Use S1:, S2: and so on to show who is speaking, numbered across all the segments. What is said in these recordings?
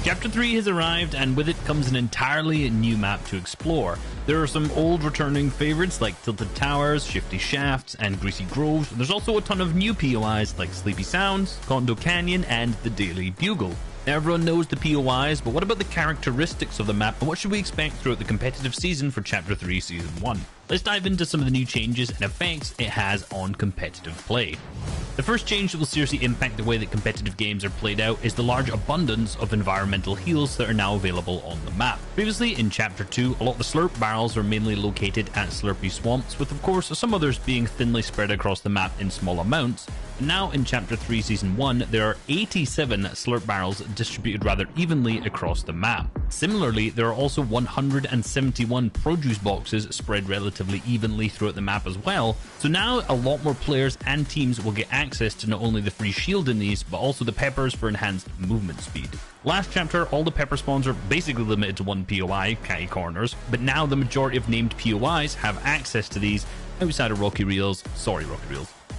S1: Chapter 3 has arrived, and with it comes an entirely new map to explore. There are some old returning favourites like Tilted Towers, Shifty Shafts, and Greasy Groves. There's also a ton of new POIs like Sleepy Sounds, Condo Canyon, and the Daily Bugle. Now, everyone knows the POIs, but what about the characteristics of the map, and what should we expect throughout the competitive season for Chapter 3 Season 1? Let's dive into some of the new changes and effects it has on competitive play. The first change that will seriously impact the way that competitive games are played out is the large abundance of environmental heals that are now available on the map. Previously, in Chapter 2, a lot of the slurp barrels were mainly located at slurpy swamps, with of course some others being thinly spread across the map in small amounts. Now in Chapter 3 Season 1, there are 87 slurp barrels distributed rather evenly across the map. Similarly, there are also 171 produce boxes spread relatively evenly throughout the map as well, so now a lot more players and teams will get access to not only the free shield in these, but also the peppers for enhanced movement speed. Last chapter, all the pepper spawns are basically limited to one POI, Catty Corners, but now the majority of named POIs have access to these outside of Rocky Reels.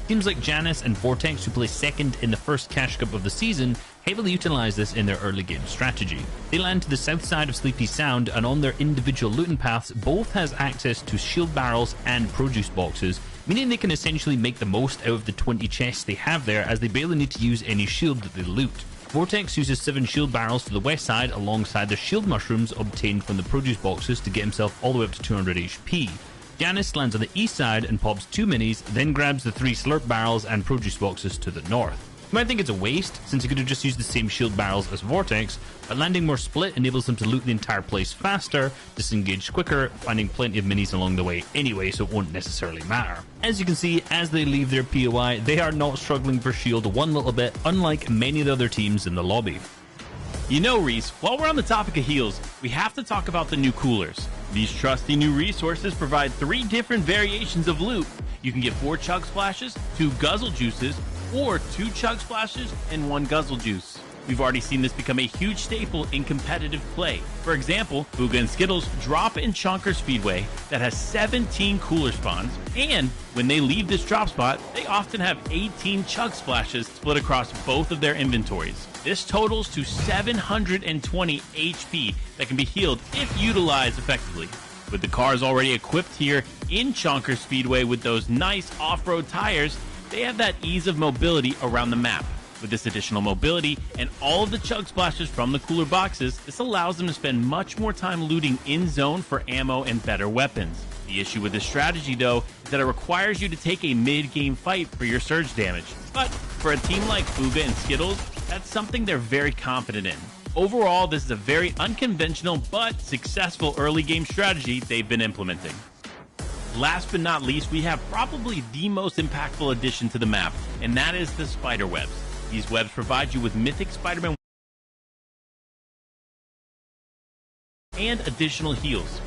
S1: Teams like Janus and Vortex, who play second in the first Cash Cup of the season, heavily utilize this in their early game strategy. They land to the south side of Sleepy Sound, and on their individual looting paths, both has access to shield barrels and produce boxes, meaning they can essentially make the most out of the 20 chests they have there, as they barely need to use any shield that they loot. Vortex uses 7 shield barrels to the west side alongside the shield mushrooms obtained from the produce boxes to get himself all the way up to 200 HP. Janus lands on the east side and pops 2 minis, then grabs the 3 slurp barrels and produce boxes to the north. You might think it's a waste, since he could have just used the same shield barrels as Vortex, but landing more split enables him to loot the entire place faster, disengage quicker, finding plenty of minis along the way anyway, so it won't necessarily matter. As you can see, as they leave their POI, they are not struggling for shield one little bit, unlike many of the other teams in the lobby.
S2: You know, Reese, while we're on the topic of heals, we have to talk about the new coolers. These trusty new resources provide 3 different variations of loot. You can get 4 chug splashes, 2 guzzle juices, or 2 chug splashes and 1 guzzle juice. We've already seen this become a huge staple in competitive play. For example, Booga and Skittles drop in Chonker Speedway that has 17 cooler spawns, and when they leave this drop spot, they often have 18 chug splashes split across both of their inventories. This totals to 720 HP that can be healed if utilized effectively. With the cars already equipped here in Chonker Speedway with those nice off-road tires, they have that ease of mobility around the map. With this additional mobility and all of the chug splashes from the cooler boxes, this allows them to spend much more time looting in zone for ammo and better weapons. The issue with this strategy, though, is that it requires you to take a mid-game fight for your surge damage. But for a team like Booga and Skittles, that's something they're very confident in. Overall, this is a very unconventional but successful early game strategy they've been implementing. Last but not least, we have probably the most impactful addition to the map, and that is the spider webs. These webs provide you with mythic Spider-Man and additional heals.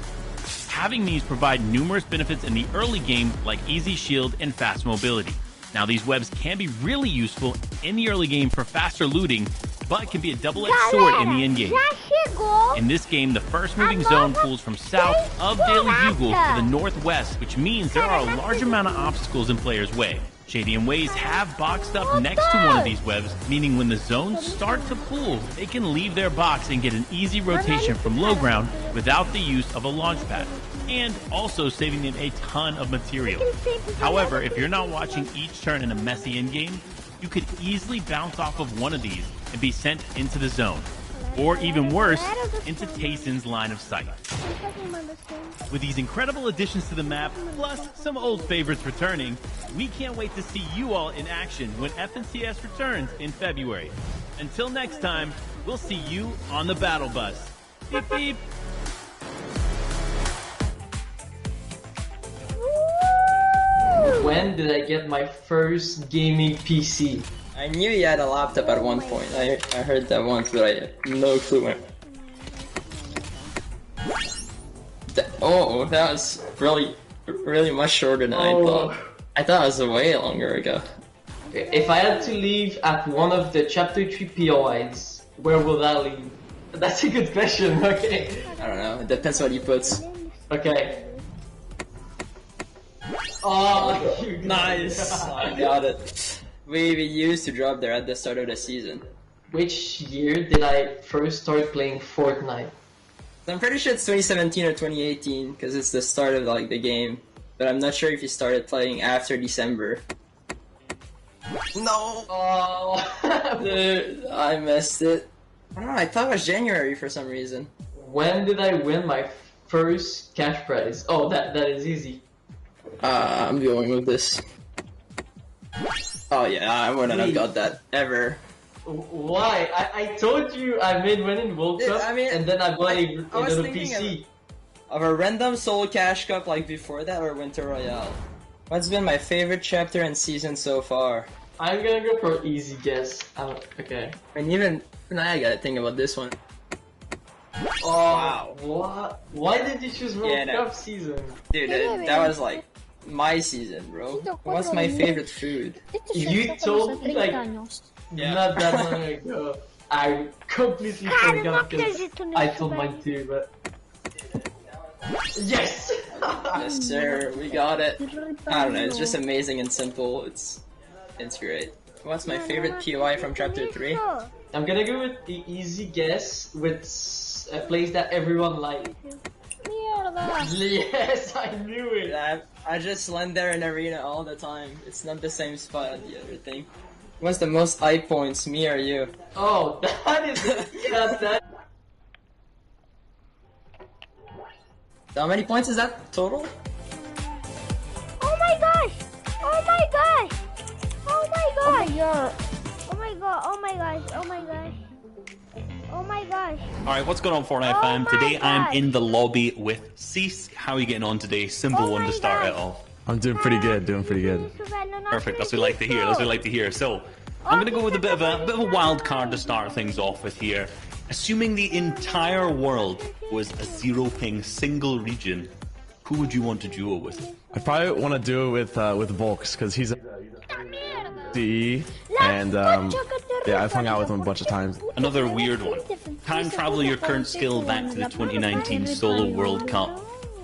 S2: Having these provide numerous benefits in the early game, like easy shield and fast mobility. Now, these webs can be really useful in the early game for faster looting, but can be a double-edged sword in the endgame. In this game, the first moving zone pulls from south of Daily Bugle to the northwest, which means there are a large amount of obstacles in players' way. Shady and Waze have boxed up next to one of these webs, meaning when the zones start to pull, they can leave their box and get an easy rotation from low ground without the use of a launch pad, and also saving them a ton of material. However, if you're not watching each turn in a messy endgame, you could easily bounce off of one of these and be sent into the zone, or even worse, into Tayson's line of sight. With these incredible additions to the map, plus some old favorites returning, we can't wait to see you all in action when FNCS returns in February. Until next time, we'll see you on the battle bus. Beep beep!
S3: When did I get my first gaming PC? I knew you had a laptop at one point. I heard that once, but I had no clue when. That was really much shorter than I thought. I thought it was way longer ago.
S4: If I had to leave at one of the Chapter 3 POIs, where will that leave? That's a good question, okay.
S3: I don't know, it depends what he puts.
S4: Okay.
S3: Nice! I got it. We used to drop there at the start of the season.
S4: which year did I first start playing Fortnite?
S3: I'm pretty sure it's 2017 or 2018 because it's the start of like the game, but I'm not sure if you started playing after December. No!
S4: Oh,
S3: Dude, I missed it. I don't know, I thought it was January for some reason.
S4: when did I win my first cash prize? Oh, that is easy.
S3: I'm going with this. Oh yeah, I wouldn't have
S4: Wait.
S3: got that ever.
S4: Why? I told you I made winning World
S3: Dude,
S4: Cup,
S3: I mean,
S4: and then I bought a
S3: I was
S4: little
S3: thinking
S4: PC.
S3: Of a random solo cash cup like before that or Winter Royale? What's been my favorite chapter and season so far?
S4: I'm gonna go for easy guess. Okay.
S3: I mean, even I gotta think about this one.
S4: Oh,
S3: Wow.
S4: what? Why did you choose World
S3: Yeah, no.
S4: Cup season?
S3: Dude, that was like my season, bro. What's my favorite food?
S4: You told me like not that long ago. I completely forgot because I told mine too, but yes!
S3: Yes, sir. We got it. I don't know. It's just amazing and simple. It's great. What's my favorite POI from Chapter 3?
S4: I'm gonna go with the easy guess with a place that everyone liked. Yes, I knew it.
S3: I just land there in arena all the time. It's not the same spot as the other thing. What's the most eye points, me or you?
S4: Oh, that is not that.
S3: So how many points is that total?
S5: Oh my gosh! Oh my gosh! Oh my gosh! Oh my god! Oh my gosh! Oh my gosh! Oh my gosh!
S2: Alright, what's going on, Fortnite
S5: Oh
S2: fam?
S5: my
S2: Today I'm
S5: God.
S2: in the lobby with Cease. How are you getting on today? Simple
S5: Oh
S2: one to
S5: my
S2: start
S5: God.
S2: it off.
S6: I'm doing pretty good, doing pretty good.
S2: Perfect, that's what we like to hear, that's what we like to hear. So, I'm gonna go with a bit of a wild card to start things off with here. Assuming the entire world was a zero ping single region, who would you want to duo with?
S6: I probably want to do it with Volks because he's a DE, and yeah, I've hung out with him a bunch of times.
S2: Another weird one. Time travel your current skill back to the 2019 Solo World Cup.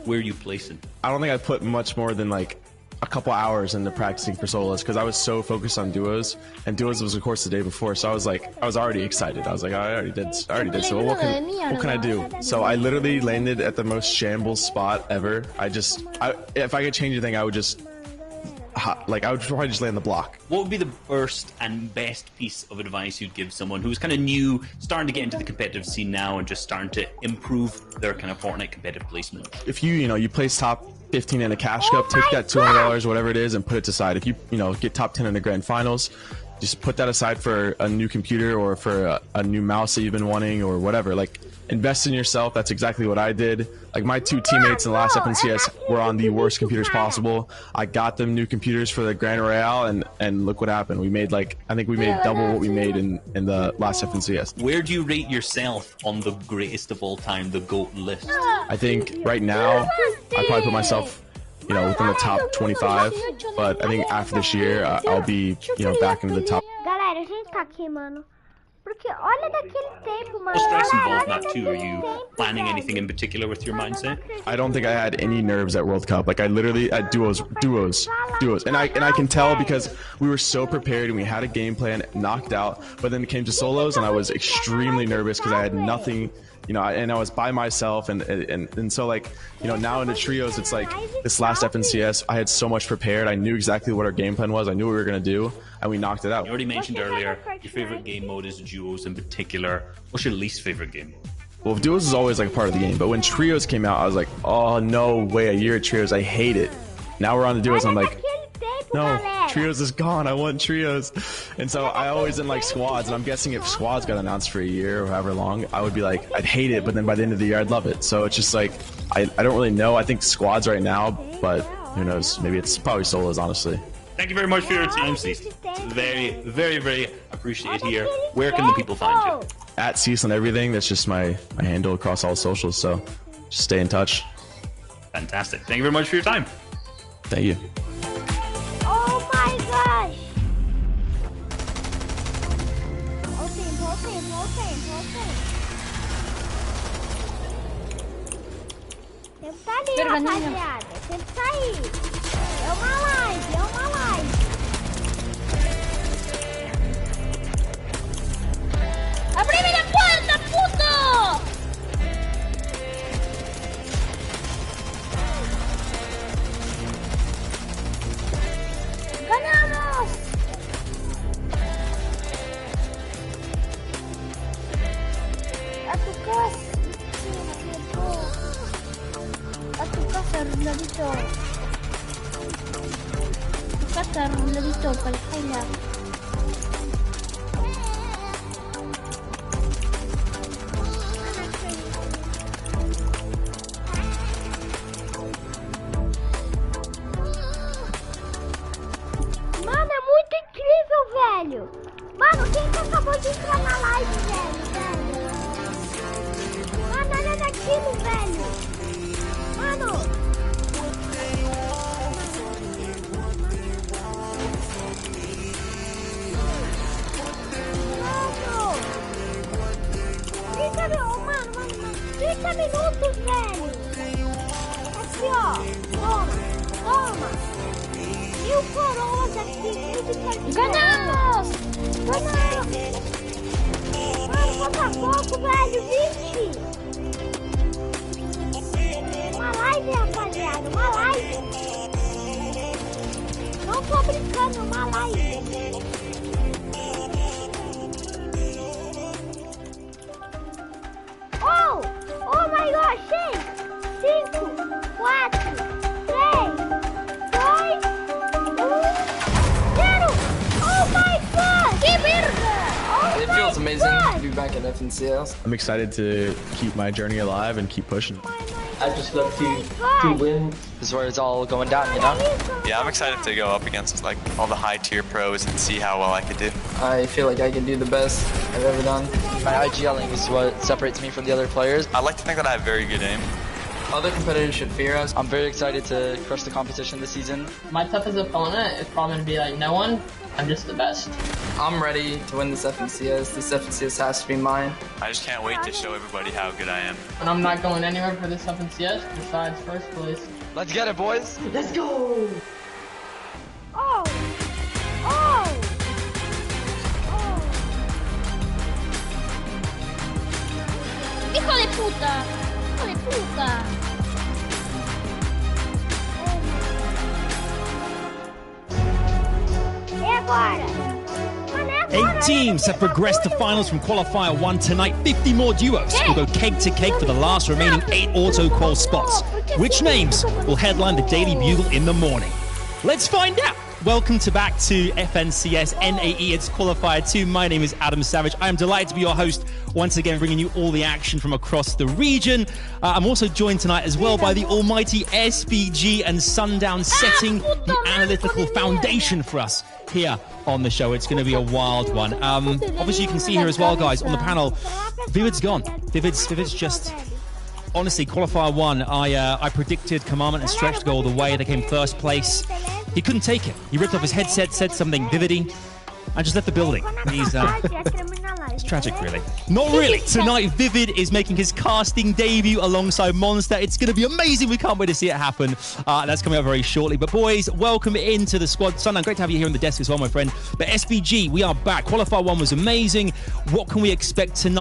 S2: Where are you placing?
S6: I don't think I put much more than like a couple hours into practicing for solos because I was so focused on duos, and duos was of course the day before, so I was already excited. I was like, I already did so what can I do? So I literally landed at the most shambles spot ever. If I could change anything, I would probably just land the block.
S2: What would be the first and best piece of advice you'd give someone who's kind of new, starting to get into the competitive scene now and just starting to improve their kind of Fortnite competitive placement?
S6: If you place top 15 in a cash cup, take that $200, whatever it is, and put it aside. If you get top 10 in the grand finals, just put that aside for a new computer or for a new mouse that you've been wanting or whatever. Like, invest in yourself. That's exactly what I did. Like, my two teammates in the last FNCS were on the worst computers possible. I got them new computers for the Grand Royale, and look what happened. We made I think we made double what we made in the last FNCS.
S2: Where do you rate yourself on the greatest of all time, the GOAT list?
S6: I think right now I probably put myself within the top 25, but I think after this year I'll be back into the top.
S5: Galera, a gente tá aqui, mano. Porque olha daquele tempo, mano.
S2: What stress involved in
S5: Olha
S2: that too? Are
S5: daquele
S2: you
S5: tempo,
S2: planning
S5: velho.
S2: anything in particular with your mindset?
S6: I don't think I had any nerves at World Cup. Like, I literally at duos, and I can tell because we were so prepared and we had a game plan knocked out. But then it came to solos, and I was extremely nervous because I had nothing, and I was by myself, and so now in the trios, it's like this last FNCS, I had so much prepared. I knew exactly what our game plan was. I knew what we were gonna do, and we knocked it out.
S2: You already mentioned earlier your favorite game mode is duos in particular. What's your least favorite game?
S6: Well, duos is always like part of the game, but when trios came out, I was like, oh no way, a year of trios, I hate it. Now we're on the duos, I'm like, no, trios is gone, I want trios. And so I always didn't like squads, and I'm guessing if squads got announced for a year or however long, I would be like, I'd hate it, but then by the end of the year I'd love it. So it's just like, I don't really know. I think squads right now, but who knows, maybe it's probably solos, honestly.
S2: Thank you very much for your time, Cease. It's very, very, very appreciated here. Where can the people find you?
S6: At Cease on everything, that's just my handle across all socials, so just stay in touch.
S2: Fantastic. Thank you very much for your time.
S6: Thank you.
S5: Oh my gosh! Voltem. Tempo tá ali, rapaziada. Tempo tá aí. É uma live. bernardito. Bernardito, palhaçada. Mano, é muito incrível, velho. Mano, quem que acabou de entrar na live, velho? Mano, olha naquilo, velho. Mano. Mano. 30 minutos, velho. Aqui, ó. Toma. 1000 coroas aqui. Ganhamos! Mano, falta pouco, velho. 20. Uma live, rapaziada. Uma live. Não tô brincando, uma live. Oh my gosh, 6, 5, 4, 3, 2, 1, 0. Oh my god! Que merda!
S3: It feels amazing to be back at FNCS.
S6: I'm excited to keep my journey alive and keep pushing.
S4: I just got to win.
S7: This is where it's all going down, you know?
S8: Yeah, I'm excited to go up against like all the high tier pros and see how well I could do.
S3: I feel like I can do the best I've ever done.
S7: My IGLing is what separates me from the other players.
S8: I like to think that I have very good aim.
S3: Other competitors should fear us.
S7: I'm very excited to crush the competition this season.
S4: My toughest opponent is probably going to be like no one. I'm just the best.
S3: I'm ready to win this FNCS. This FNCS has to be mine.
S8: I just can't wait to show everybody how good I am.
S4: And I'm not going anywhere for this FNCS besides first place.
S7: Let's get it, boys.
S4: Let's go!
S5: Oh! Hijo de puta! E agora? Mano, é agora!
S9: 8 teams have progressed to finals from qualifier 1 tonight. 50 more duos will go cake to cake for the last remaining 8 auto-qual spots. Which names will headline the Daily Bugle in the morning? Let's find out. Welcome back to FNCS NAE. It's qualifier 2. My name is Adam Savage. I am delighted to be your host once again, bringing you all the action from across the region. I'm also joined tonight as well by the almighty SPG and Sundown, setting the analytical foundation for us here on the show. It's going to be a wild one. Obviously, you can see here as well, guys, on the panel, Vivid's gone. Vivid's just... Honestly, qualifier 1, I predicted Commandment and Stretch go all the way. They came first place. He couldn't take it. He ripped off his headset, said something Vividy, and just left the building. He's it's tragic, really. Not really. Tonight, Vivid is making his casting debut alongside Monster. It's going to be amazing. We can't wait to see it happen. That's coming up very shortly. But boys, welcome into the squad. Sundown, great to have you here on the desk as well, my friend. But SPG, we are back. Qualifier 1 was amazing. What can we expect tonight?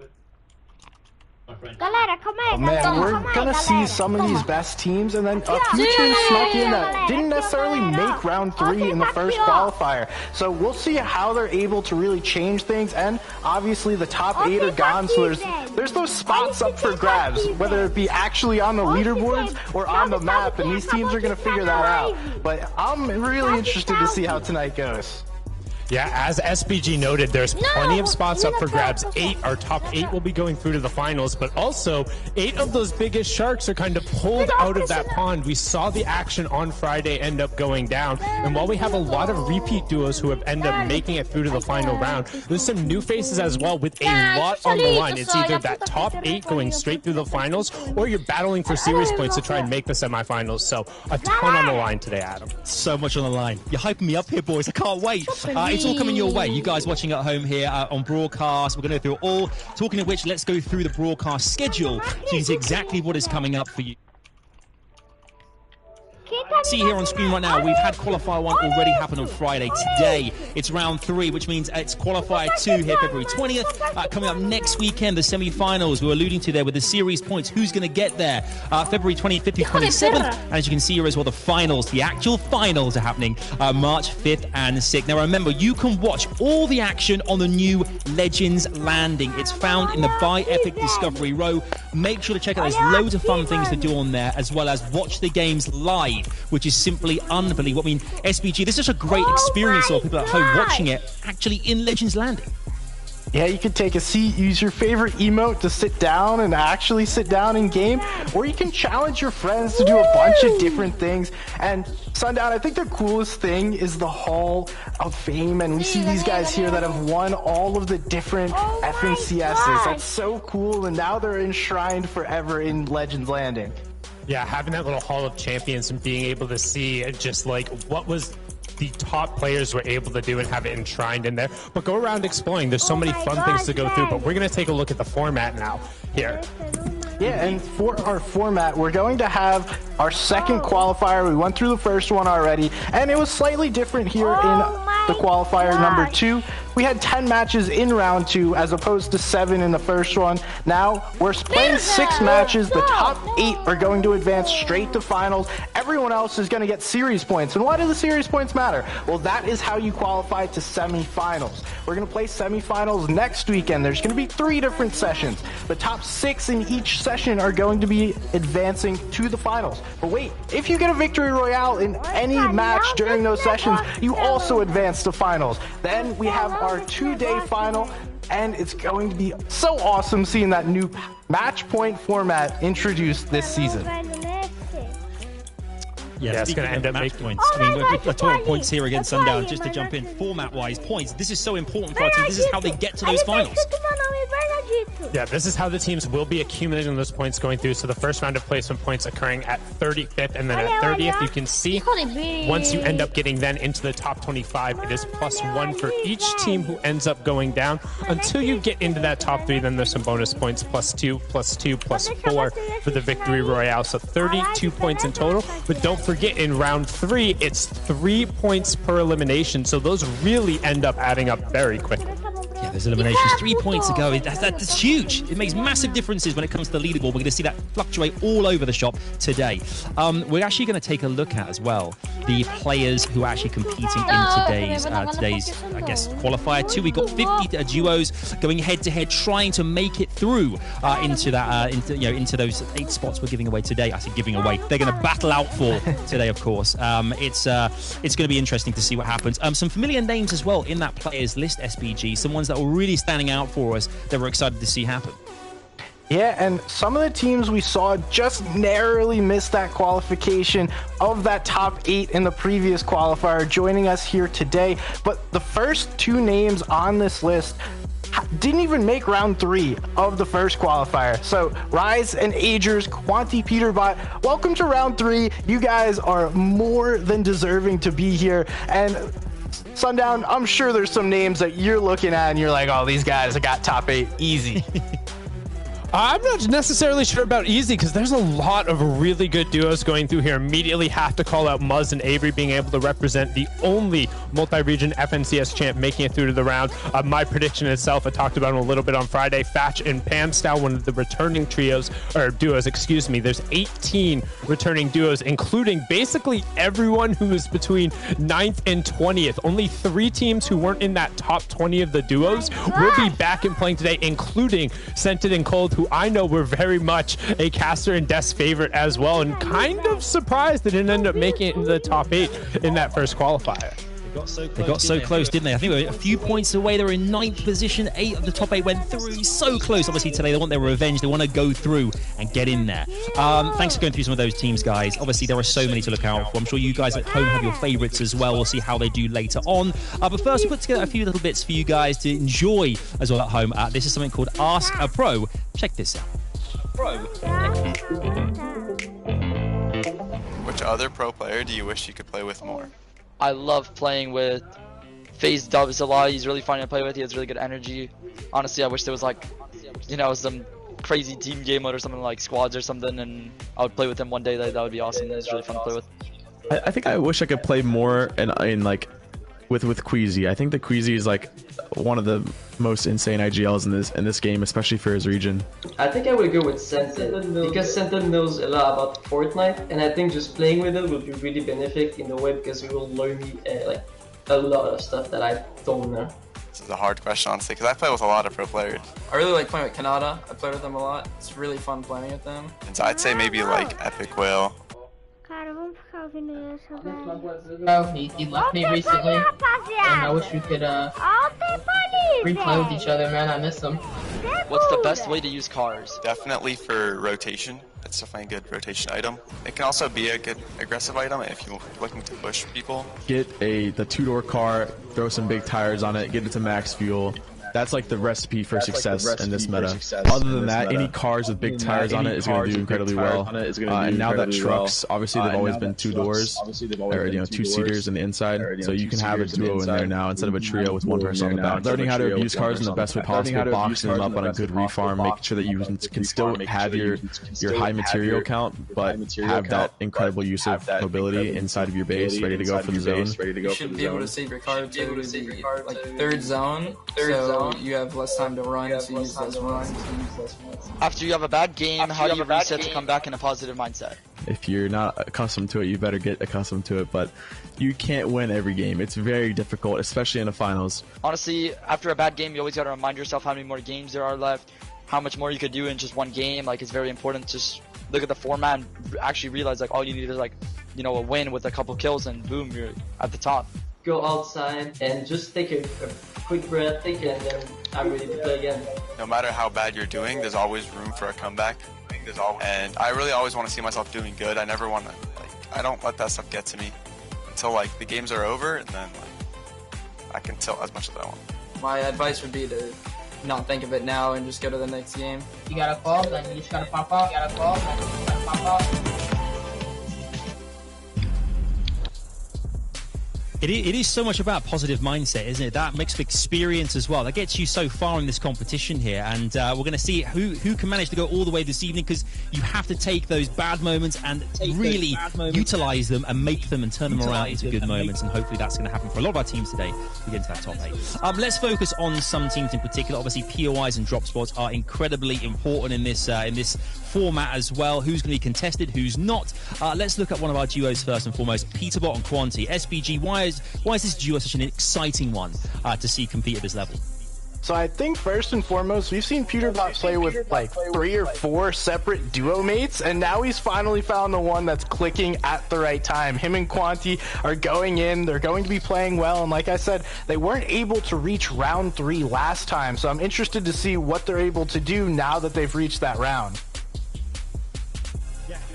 S5: Galera, calma aí,
S10: Man, we're gonna see some of these best teams, and then a few teams snuck in that didn't necessarily make round 3 in the first qualifier. So we'll see how they're able to really change things, and obviously the top 8 are gone, so there's those spots up for grabs, whether it be actually on the leaderboards or on the map, and these teams are gonna figure that out. But I'm really interested to see how tonight goes.
S11: Yeah, as SPG noted, there's plenty of spots up for grabs. 8, our top 8 will be going through to the finals, but also 8 of those biggest sharks are kind of pulled out of that pond. We saw the action on Friday end up going down, and while we have a lot of repeat duos who have ended up making it through to the final round, there's some new faces as well with a lot on the line. It's either that top 8 going straight through the finals, or you're battling for series points to try and make the semifinals. So a ton on the line today, Adam.
S9: So much on the line. You're hyping me up here, boys. I can't wait. It's all coming your way. You guys watching at home here on broadcast. We're going to go through it all. Talking of which, let's go through the broadcast schedule so you can see exactly what is coming up for you.
S5: Quem
S9: See here on screen right now, we've had qualifier 1 already happen on Friday. Today, it's round 3, which means it's qualifier 2 here February 20th. Coming up next weekend, the semi-finals we're alluding to there with the series points. Who's going to get there? February 25th to 27th. And as you can see here as well, the finals, the actual finals are happening March 5th and 6th. Now remember, you can watch all the action on the new Legends Landing. It's found in the Buy Epic Discovery Row. Make sure to check out. There's loads of fun things to do on there, as well as watch the games live, which is simply unbelievable. I mean, SBG, this is a great experience for people at home watching it actually in Legends Landing.
S10: Yeah, you can take a seat, use your favorite emote to sit down and actually sit down in game, or you can challenge your friends to do a bunch of different things. And Sundown, I think the coolest thing is the Hall of Fame, and we see these guys here that have won all of the different FNCSs. That's so cool, and now they're enshrined forever in Legends Landing.
S11: Yeah, having that little Hall of Champions and being able to see just like what was the top players were able to do and have it enshrined in there. But go around exploring. There's so many fun things to go through, but we're going to take a look at the format now here.
S10: Yeah, and for our format, we're going to have our second qualifier. We went through the first one already, and it was slightly different here in the qualifier number 2. We had 10 matches in round 2 as opposed to 7 in the first one. Now we're playing 6 matches. The top 8 are going to advance straight to finals. Everyone else is going to get series points. And why do the series points matter? Well, that is how you qualify to semifinals. We're going to play semifinals next weekend. There's going to be 3 different sessions. The top 6 in each session are going to be advancing to the finals. But wait, if you get a victory royale in any match during those sessions, you also advance to finals. Then we have our 2-day final, and it's going to be so awesome seeing that new match point format introduced this season.
S9: Yeah, it's going to end up making points. I mean, we're talking points here against Sundown. Just to jump in, format-wise, points. This is so important for our team. This is how they get to those finals.
S11: Yeah, this is how the teams will be accumulating those points going through. So the first round of placement points occurring at 35th, and then at 30th, you can see once you end up getting then into the top 25, it is +1 for each team who ends up going down. Until you get into that top 3, then there's some bonus points, +2, +2, +4 for the victory royale. So 32 points in total. But don't forget, in round 3, it's 3 points per elimination. So those really end up adding up very quickly.
S9: Yeah, there's eliminations 3 points ago. That's huge. It makes massive differences when it comes to the leaderboard. We're going to see that fluctuate all over the shop today. We're actually going to take a look at as well the players who are actually competing in today's I guess qualifier 2. We got 50 duos going head to head, trying to make it through into those 8 spots we're giving away today. I say giving away. They're going to battle out for today, of course. It's going to be interesting to see what happens. Some familiar names as well in that players list, SBG. Some ones that were really standing out for us that we're excited to see happen.
S10: Yeah, and some of the teams we saw just narrowly missed that qualification of that top 8 in the previous qualifier joining us here today. But the first 2 names on this list didn't even make round 3 of the first qualifier. So Rise and Agers, Quanti Peterbot, welcome to round 3. You guys are more than deserving to be here. And Sundown, I'm sure there's some names that you're looking at and you're like, oh, these guys have got top 8 easy.
S11: I'm not necessarily sure about easy, because there's a lot of really good duos going through here. Immediately have to call out Muzz and Avery being able to represent the only multi-region FNCS champ making it through to the round. My prediction itself, I talked about them a little bit on Friday. Fatch and Pam Style, one of the returning duos, excuse me. There's 18 returning duos, including basically everyone who is between 9th and 20th. Only 3 teams who weren't in that top 20 of the duos will be back and playing today, including Scented and Cold, who I know were very much a Caster and Des favorite as well, and kind of surprised they didn't end up making it into the top 8 in that first qualifier.
S9: They got so close, didn't they? I think they were a few points away. They were in 9th position. 8 of the top 8 went through. So close. Obviously, today they want their revenge. They want to go through and get in there. Thanks for going through some of those teams, guys. Obviously, there are so many to look out for. I'm sure you guys at home have your favorites as well. We'll see how they do later on. But first, we put together a few little bits for you guys to enjoy as well at home. This is something called Ask a Pro. Check this out.
S8: Which other pro player do you wish you could play with more?
S7: I love playing with FaZe Dubs a lot. He's really fun to play with. He has really good energy. Honestly, I wish there was like, some crazy team game mode or something like squads or something, and I would play with him one day. That would be awesome. He's really fun to play with.
S6: I think I wish I could play more in like with Queasy. I think the Queasy is like one of the most insane IGLs in this game, especially for his region.
S4: I think I would go with Senton because Senton knows a lot about Fortnite, and I think just playing with it will be really beneficial in a way because he will learn me like a lot of stuff that I don't know.
S8: This is a hard question, honestly, because I play with a lot of pro players.
S3: I really like playing with Canada. I play with them a lot. It's really fun playing with them.
S8: And so I'd say maybe like Epic Whale.
S5: Cara, vamos ficar ouvindo isso, velho.
S12: Oh, he left me recently, and I wish we could replay with each other, man. I miss him.
S7: What's the best way to use cars?
S8: Definitely for rotation. It's definitely a good rotation item. It can also be a good aggressive item if you're looking to push people.
S6: Get the 2-door car, throw some big tires on it, get it to max fuel. That's like the recipe for success in this meta. Other than that, any cars with big tires on it is going to do incredibly well. And now that trucks, obviously they've always been 2 doors, or 2-seaters in the inside. So you can have a duo in there now instead of a trio with one person on the back. Learning how to abuse cars in the best way possible, boxing them up on a good refarm, making sure that you can still have your high material count, but have that incredible use of mobility inside of your base, ready to go for the zone.
S3: You should be able to save your car to like third zone. So you have less time to run, so you use less runs.
S7: After you have a bad game, how do you reset to come back in a positive mindset?
S6: If you're not accustomed to it, you better get accustomed to it, but you can't win every game. It's very difficult, especially in the finals.
S7: Honestly, after a bad game, you always got to remind yourself how many more games there are left, how much more you could do in just one game. Like, it's very important to just look at the format and actually realize, like, all you need is, like, you know, a win with a couple kills, and boom, you're at the top.
S4: Go outside and just take a quick breath, and then I'm ready to play again.
S8: No matter how bad you're doing, there's always room for a comeback. And I really always want to see myself doing good. I never want to, like, I don't let that stuff get to me until, like, the games are over, and then, like, I can tilt as much as I want.
S3: My advice would be to not think of it now and just go to the next game.
S12: You gotta fall, then you just gotta pop off. You gotta fall, then you gotta pop off.
S9: It is so much about positive mindset, isn't it? That mixed with experience as well. That gets you so far in this competition here, and we're going to see who can manage to go all the way this evening, because you have to take those bad moments and really utilize them and make them and turn them around into good moments, and hopefully that's going to happen for a lot of our teams today to get into that top 8. Let's focus on some teams in particular. Obviously, POIs and drop spots are incredibly important in this format as well. Who's going to be contested, who's not. Let's look at one of our duos first and foremost, Peterbot and Quanti. SBG, why is this duo such an exciting one to see compete at this level?
S10: So I think first and foremost, we've seen Peterbot play with like 3 or 4 separate duo mates, and now he's finally found the one that's clicking at the right time. Him and Quanti are going in, they're going to be playing well, and like I said, they weren't able to reach round 3 last time, so I'm interested to see what they're able to do now that they've reached that round.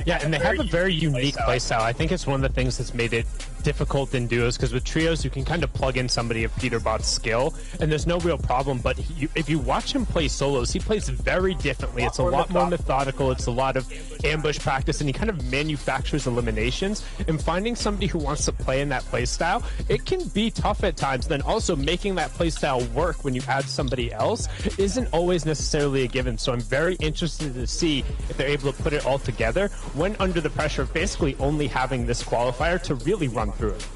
S11: Yeah, and they have a very unique playstyle. I think it's one of the things that's made it difficult in duos, because with trios you can kind of plug in somebody of Peterbot's skill and there's no real problem, but if you watch him play solos, he plays very differently. It's a lot more methodical, it's a lot of ambush practice, and he kind of manufactures eliminations, and finding somebody who wants to play in that playstyle, it can be tough at times. Then also making that playstyle work when you add somebody else isn't always necessarily a given, so I'm very interested to see if they're able to put it all together when under the pressure of basically only having this qualifier to really run through it.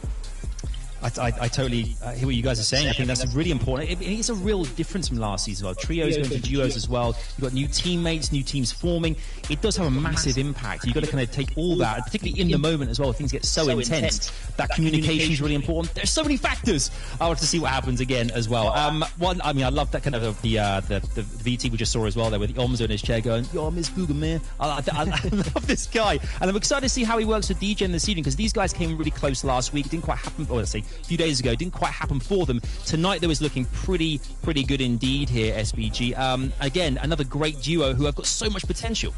S9: I totally hear what you guys are saying. I think that's really important. It's a real difference from last season as well. Trios going to duos as well. You've got new teammates, new teams forming. It does have a massive impact. You've got to kind of take all that, and particularly in the moment as well, things get so intense. That communication is really important. There's so many factors. I want to see what happens again as well. I mean, I love that kind of the VT we just saw as well there, with the Omzo in his chair going, "Yo, Miss Booger, man." I love this guy, and I'm excited to see how he works with DJ in this evening, because these guys came really close last week. It didn't quite happen. Or let's say a few days ago, didn't quite happen for them. Tonight, they was looking pretty good indeed here, SBG. Again, another great duo who have got so much potential.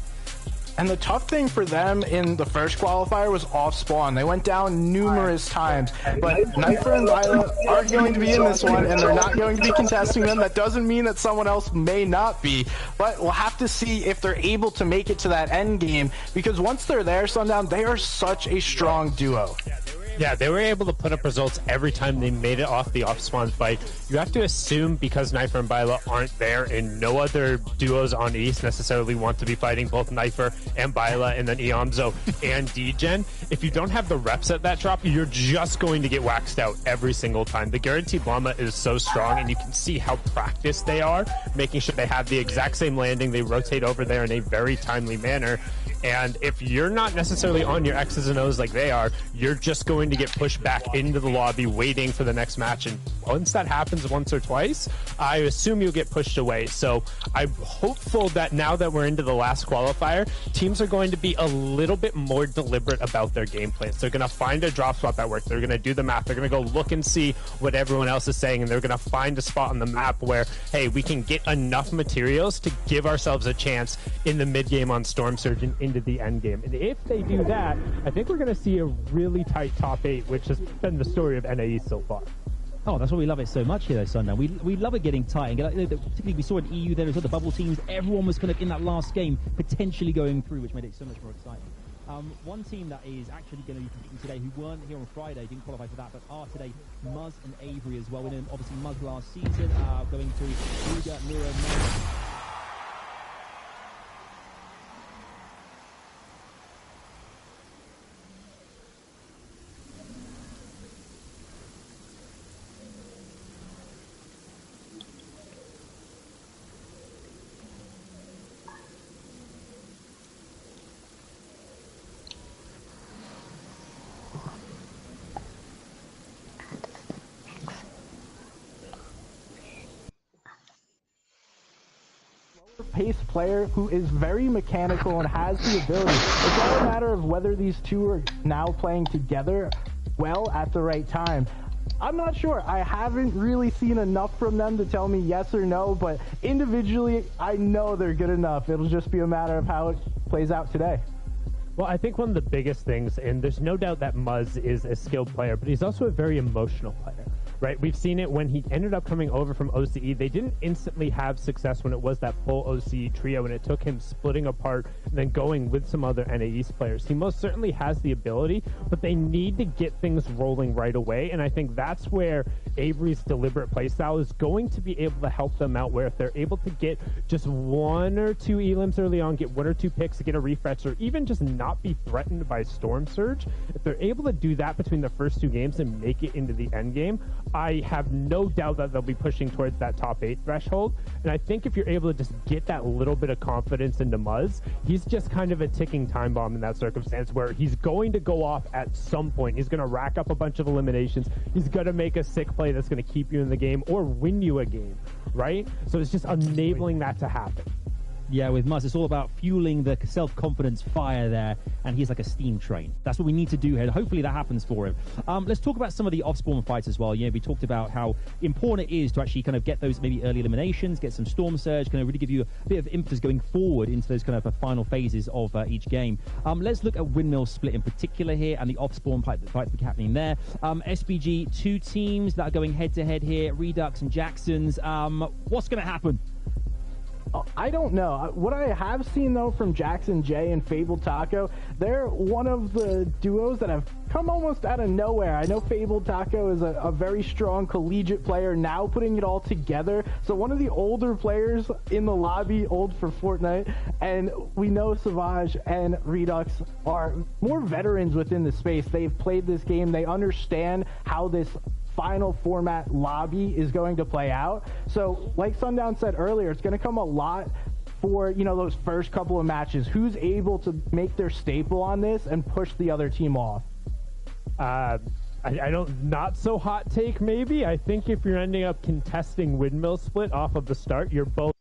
S10: And the tough thing for them in the first qualifier was off spawn. They went down numerous times, but Nypher and Violet are going to be in this one, and they're not going to be contesting them. That doesn't mean that someone else may not be, but we'll have to see if they're able to make it to that end game, because once they're there, Sundown, they are such a strong duo.
S11: Yeah, they were able to put up results every time they made it off the off-spawn fight. You have to assume because Knifer and Byla aren't there and no other duos on East necessarily want to be fighting both Knifer and Byla and then Eomzo and Degen. If you don't have the reps at that drop, you're just going to get waxed out every single time. The guaranteed llama is so strong, and you can see how practiced they are, making sure they have the exact same landing. They rotate over there in a very timely manner. And if you're not necessarily on your X's and O's like they are, you're just going to get pushed back into the lobby waiting for the next match. And once that happens once or twice, I assume you'll get pushed away. So I'm hopeful that now that we're into the last qualifier, teams are going to be a little bit more deliberate about their game plans. They're going to find a drop spot that works. They're going to do the math. They're going to go look and see what everyone else is saying. And they're going to find a spot on the map where, hey, we can get enough materials to give ourselves a chance in the mid game on Storm Surge and into the end game. And if they do that, I think we're going to see a really tight top 8, which has been the story of NAE so far.
S9: Oh, that's why we love it so much here, though, Sundown. We love it getting tight. And particularly, we saw in EU there as well, the bubble teams. Everyone was kind of in that last game, potentially going through, which made it so much more exciting. One team that is actually going to be competing today, who weren't here on Friday, didn't qualify for that, but are today, Muzz and Avery as well. We know, obviously, Muzz last season, going through Ruga, Mira,
S10: pace player who is very mechanical and has the ability. It's all a matter of whether these two are now playing together well at the right time. I'm not sure. I haven't really seen enough from them to tell me yes or no, but individually, I know they're good enough. It'll just be a matter of how it plays out today.
S11: Well, I think one of the biggest things, and there's no doubt that Muzz is a skilled player, but he's also a very emotional player. Right, we've seen it when he ended up coming over from OCE. They didn't instantly have success when it was that full OCE trio, and it took him splitting apart and then going with some other NAEast players. He most certainly has the ability, but they need to get things rolling right away, and I think that's where Avery's deliberate playstyle is going to be able to help them out, where if they're able to get just 1 or 2 elims early on, get 1 or 2 picks, get a refresh, or even just not be threatened by Storm Surge, if they're able to do that between the first 2 games and make it into the end game, I have no doubt that they'll be pushing towards that top 8 threshold. And I think if you're able to just get that little bit of confidence into Muzz, he's just kind of a ticking time bomb in that circumstance where he's going to go off at some point. He's going to rack up a bunch of eliminations. He's going to make a sick play that's going to keep you in the game or win you a game, right? So it's just enabling that to happen.
S9: Yeah, with Muzz, it's all about fueling the self-confidence fire there, and he's like a steam train. That's what we need to do here. Hopefully that happens for him. Let's talk about some of the off-spawn fights as well. You know, we talked about how important it is to actually kind of get those maybe early eliminations, get some Storm Surge, kind of really give you a bit of impetus going forward into those kind of final phases of each game. Let's look at Windmill Split in particular here, and the off-spawn fight that's happening there. SBG, 2 teams that are going head-to-head here, Redux and Jacksons. What's going to happen?
S10: I don't know. What I have seen, though, from Jackson J and Fabled Taco, they're one of the duos that have come almost out of nowhere. I know Fabled Taco is a very strong collegiate player, now putting it all together. So one of the older players in the lobby, old for Fortnite, and we know Savage and Redux are more veterans within the space. They've played this game. They understand how this final format lobby is going to play out. So like Sundown said earlier, it's going to come a lot for, you know, those first couple of matches. Who's able to make their staple on this and push the other team off?
S11: I don't, not so hot take maybe. I think if you're ending up contesting Windmill Split off of the start, you're both